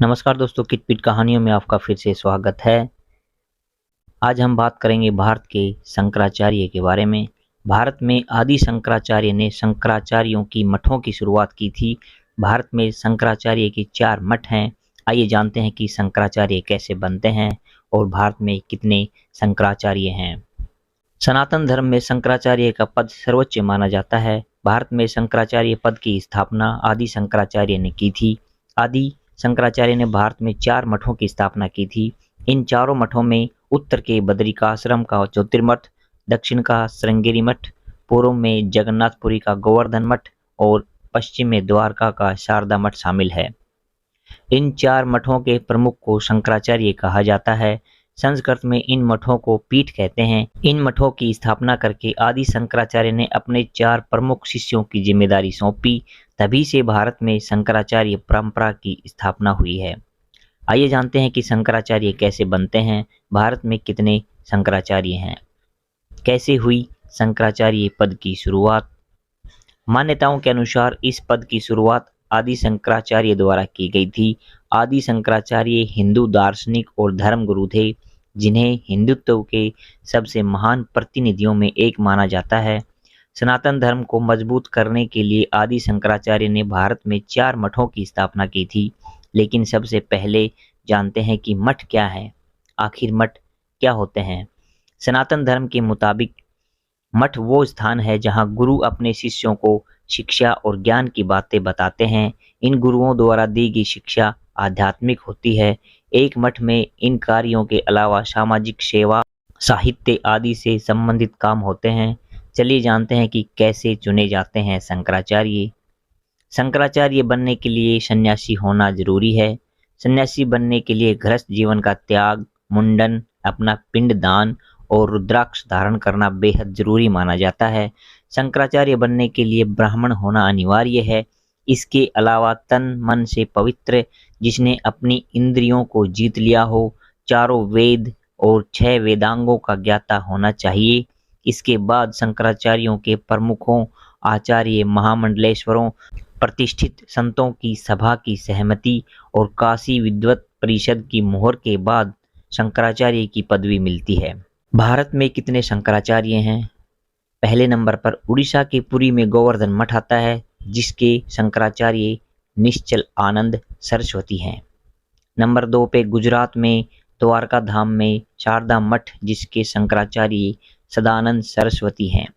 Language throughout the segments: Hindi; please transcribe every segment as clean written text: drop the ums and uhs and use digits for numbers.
नमस्कार दोस्तों, किटपिट कहानियों में आपका फिर से स्वागत है। आज हम बात करेंगे भारत के शंकराचार्य के बारे में। भारत में आदि शंकराचार्य ने शंकराचार्यों की मठों की शुरुआत की थी। भारत में शंकराचार्य के 4 मठ हैं। आइए जानते हैं कि शंकराचार्य कैसे बनते हैं और भारत में कितने शंकराचार्य हैं। सनातन धर्म में शंकराचार्य का पद सर्वोच्च माना जाता है। भारत में शंकराचार्य पद की स्थापना आदि शंकराचार्य ने की थी। आदि शंकराचार्य ने भारत में 4 मठों की स्थापना की थी। इन चारों मठों में उत्तर के बद्रिकाश्रम का ज्योतिर्मठ, दक्षिण का श्रृंगेरी मठ, पूर्व में जगन्नाथपुरी का गोवर्धन मठ और पश्चिम में द्वारका का शारदा मठ शामिल है। इन 4 मठों के प्रमुख को शंकराचार्य कहा जाता है। संस्कृत में इन मठों को पीठ कहते हैं। इन मठों की स्थापना करके आदि शंकराचार्य ने अपने 4 प्रमुख शिष्यों की जिम्मेदारी सौंपी। तभी से भारत में शंकराचार्य परंपरा की स्थापना हुई है। आइए जानते हैं कि शंकराचार्य कैसे बनते हैं। भारत में कितने शंकराचार्य हैं। कैसे हुई शंकराचार्य पद की शुरुआत। मान्यताओं के अनुसार इस पद की शुरुआत आदि शंकराचार्य द्वारा की गई थी। आदि शंकराचार्य हिंदू दार्शनिक और धर्मगुरु थे, जिन्हें हिंदुत्व के सबसे महान प्रतिनिधियों में एक माना जाता है। सनातन धर्म को मजबूत करने के लिए आदि शंकराचार्य ने भारत में 4 मठों की स्थापना की थी। लेकिन सबसे पहले जानते हैं कि मठ क्या है। आखिर मठ क्या होते हैं। सनातन धर्म के मुताबिक मठ वो स्थान है जहाँ गुरु अपने शिष्यों को शिक्षा और ज्ञान की बातें बताते हैं। इन गुरुओं द्वारा दी गई शिक्षा आध्यात्मिक होती है। एक मठ में इन कार्यों के अलावा सामाजिक सेवा, साहित्य आदि से संबंधित काम होते हैं। चलिए जानते हैं कि कैसे चुने जाते हैं शंकराचार्य। शंकराचार्य बनने के लिए सन्यासी होना जरूरी है। सन्यासी बनने के लिए गृहस्थ जीवन का त्याग, मुंडन, अपना पिंड दान और रुद्राक्ष धारण करना बेहद जरूरी माना जाता है। शंकराचार्य बनने के लिए ब्राह्मण होना अनिवार्य है। इसके अलावा तन मन से पवित्र, जिसने अपनी इंद्रियों को जीत लिया हो, चारों वेद और 6 वेदांगों का ज्ञाता होना चाहिए। इसके बाद शंकराचार्यों के प्रमुखों, आचार्य महामंडलेश्वरों, प्रतिष्ठित संतों की सभा की सहमति और काशी विद्वत परिषद की मोहर के बाद शंकराचार्य की पदवी मिलती है। भारत में कितने शंकराचार्य हैं। पहले नंबर पर उड़ीसा के पुरी में गोवर्धन मठ आता है, जिसके शंकराचार्य निश्चल आनंद सरस्वती हैं। नंबर 2 पे गुजरात में द्वारका धाम में शारदा मठ, जिसके शंकराचार्य सदानंद सरस्वती हैं।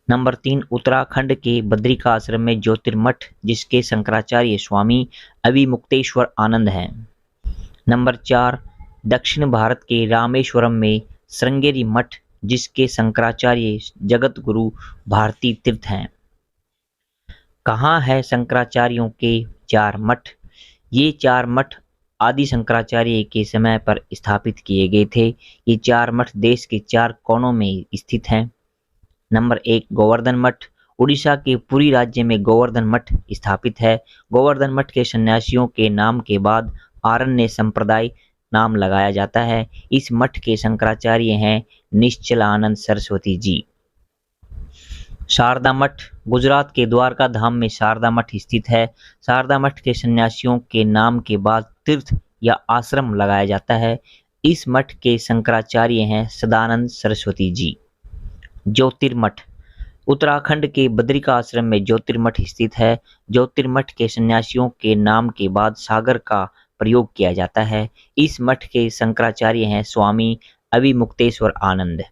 नंबर 3 उत्तराखंड के बद्रिकाश्रम में ज्योतिर्मठ, जिसके शंकराचार्य स्वामी अविमुक्तेश्वर आनंद हैं। नंबर 4 दक्षिण भारत के रामेश्वरम में श्रृंगेरी मठ, जिसके शंकराचार्य जगत गुरु भारती तीर्थ हैं। कहाँ है शंकराचार्यों के 4 मठ। ये 4 मठ आदि शंकराचार्य के समय पर स्थापित किए गए थे। ये 4 मठ देश के 4 कोनों में स्थित हैं। नंबर 1 गोवर्धन मठ। उड़ीसा के पुरी राज्य में गोवर्धन मठ स्थापित है। गोवर्धन मठ के सन्यासियों के नाम के बाद आरण्य संप्रदाय नाम लगाया जाता है। इस मठ के शंकराचार्य हैं निश्चलानंद सरस्वती जी। शारदा मठ गुजरात के द्वारका धाम में शारदा मठ स्थित है। शारदा मठ के सन्यासियों के नाम के बाद तीर्थ या आश्रम लगाया जाता है। इस मठ के शंकराचार्य हैं सदानंद सरस्वती जी। ज्योतिर्मठ उत्तराखंड के बद्रिकाश्रम में ज्योतिर्मठ स्थित है। ज्योतिर्मठ के सन्यासियों के नाम के बाद सागर का प्रयोग किया जाता है। इस मठ के शंकराचार्य हैं स्वामी अविमुक्तेश्वर आनंद।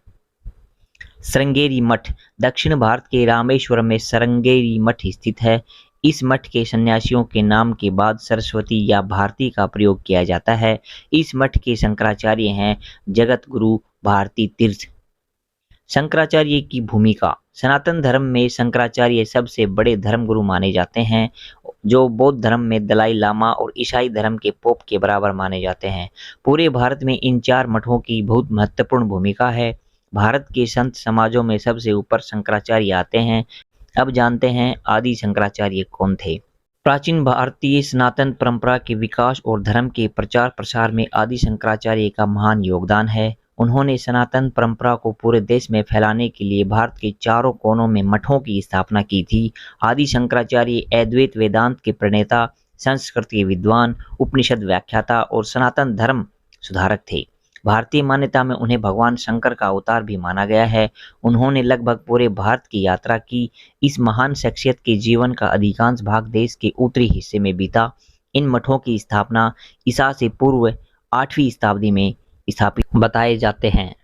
श्रृंगेरी मठ दक्षिण भारत के रामेश्वरम में श्रृंगेरी मठ स्थित है। इस मठ के सन्यासियों के नाम के बाद सरस्वती या भारती का प्रयोग किया जाता है। इस मठ के शंकराचार्य हैं जगत गुरु भारती तीर्थ। शंकराचार्य की भूमिका सनातन धर्म में शंकराचार्य सबसे बड़े धर्मगुरु माने जाते हैं, जो बौद्ध धर्म में दलाई लामा और ईसाई धर्म के पोप के बराबर माने जाते हैं। पूरे भारत में इन 4 मठों की बहुत महत्वपूर्ण भूमिका है। भारत के संत समाजों में सबसे ऊपर शंकराचार्य आते हैं। अब जानते हैं आदि शंकराचार्य कौन थे। प्राचीन भारतीय सनातन परंपरा के विकास और धर्म के प्रचार प्रसार में आदि शंकराचार्य का महान योगदान है। उन्होंने सनातन परंपरा को पूरे देश में फैलाने के लिए भारत के चारों कोनों में मठों की स्थापना की थी। आदि शंकराचार्य अद्वैत वेदांत के प्रणेता, संस्कृत के विद्वान, उपनिषद व्याख्याता और सनातन धर्म सुधारक थे। भारतीय मान्यता में उन्हें भगवान शंकर का अवतार भी माना गया है। उन्होंने लगभग पूरे भारत की यात्रा की। इस महान शख्सियत के जीवन का अधिकांश भाग देश के उत्तरी हिस्से में बीता। इन मठों की स्थापना ईसा से पूर्व 8वीं शताब्दी में स्थापित बताए जाते हैं।